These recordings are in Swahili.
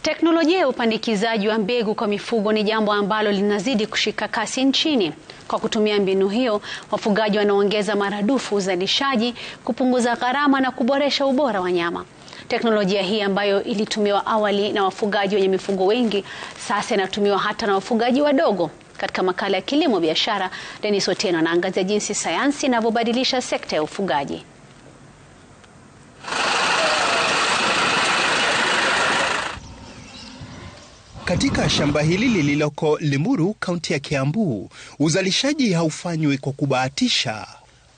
Teknolojia ya upandikizaji wa mbegu kwa mifugo ni jambo ambalo linazidi kushika kasi nchini. Kwa kutumia mbinu hiyo, wafugaji wanaongeza maradufu uzalishaji, kupunguza gharama na kuboresha ubora wa nyama. Teknolojia hii ambayo ilitumiwa awali na wafugaji wenye mifugo wengi, sasa inatumiwa hata na wafugaji wadogo. Katika makala ya Kilimo Biashara, Dennis Otieno anaangazia jinsi sayansi inavyobadilisha sekta ya ufugaji. Katika shamba hili lililoko Limuru, kaunti ya Kiambu, uzalishaji haufanywi kwa kubahatisha.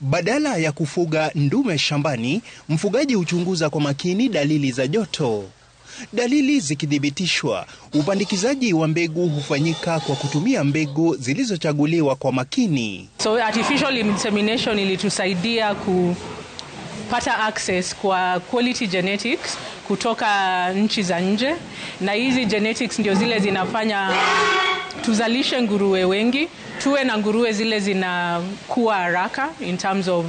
Badala ya kufuga ndume shambani, mfugaji huchunguza kwa makini dalili za joto. Dalili zikithibitishwa, upandikizaji wa mbegu hufanyika kwa kutumia mbegu zilizochaguliwa kwa makini. So artificial insemination ilitusaidia kupata access kwa quality genetics kutoka nchi za nje, na hizi genetics ndio zile zinafanya tuzalishe nguruwe wengi, tuwe na nguruwe zile zinakuwa haraka in terms of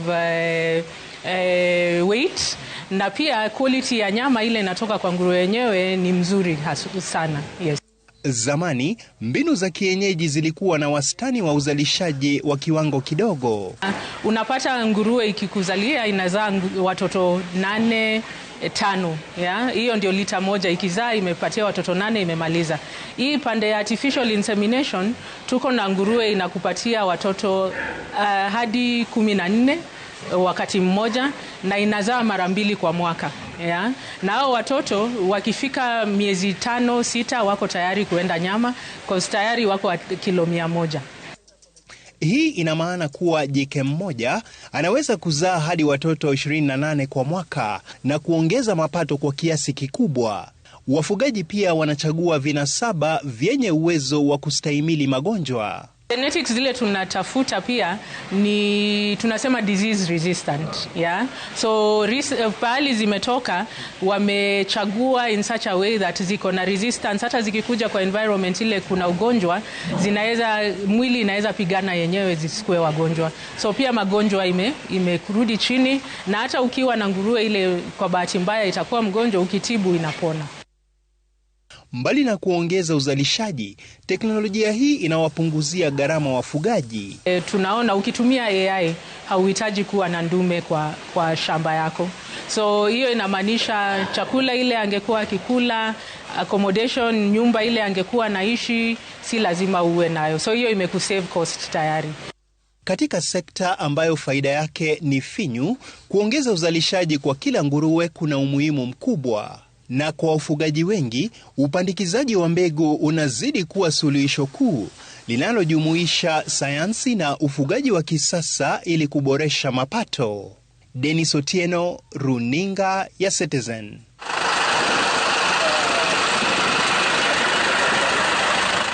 weight, na pia quality ya nyama ile inatoka kwa nguruwe yenyewe ni mzuri sana. Yes. Zamani, mbinu za kienyeji zilikuwa na wastani wa uzalishaji wa kiwango kidogo. Unapata nguruwe ikikuzalia inazaa watoto 8, 5, ya hiyo ndio lita moja, ikizaa imepatia watoto 8 imemaliza. Hii pande ya artificial insemination tuko na nguruwe inakupatia watoto hadi 14 wakati mmoja, na inazaa mara 2 kwa mwaka, ya. Na hao watoto wakifika miezi 5, 6 wako tayari kuenda nyama, kwa tayari wako kilo 100. Hii ina maana kuwa jike mmoja anaweza kuzaa hadi watoto 28 kwa mwaka na kuongeza mapato kwa kiasi kikubwa. Wafugaji pia wanachagua vinasaba vyenye uwezo wa kustahimili magonjwa. Genetics zile tunatafuta pia ni tunasema disease resistant, yeah. So pahali zimetoka wamechagua in such a way that ziko na resistance, hata zikikuja kwa environment ile kuna ugonjwa, mwili inaweza pigana yenyewe zisikue wagonjwa. So pia magonjwa imerudi chini, na hata ukiwa na nguruwe ile kwa bahati mbaya itakuwa mgonjwa, ukitibu inapona. Mbali na kuongeza uzalishaji, teknolojia hii inawapunguzia gharama wafugaji. Tunaona ukitumia AI hauhitaji kuwa na ndume kwa shamba yako. So hiyo inamaanisha chakula ile angekuwa akikula, accommodation, nyumba ile angekuwa naishi, si lazima uwe nayo. So hiyo imekusave cost tayari. Katika sekta ambayo faida yake ni finyu, kuongeza uzalishaji kwa kila nguruwe kuna umuhimu mkubwa. Na kwa wafugaji wengi, upandikizaji wa mbegu unazidi kuwa suluhisho kuu linalojumuisha sayansi na ufugaji wa kisasa ili kuboresha mapato. Dennis Otieno, Runinga ya Citizen.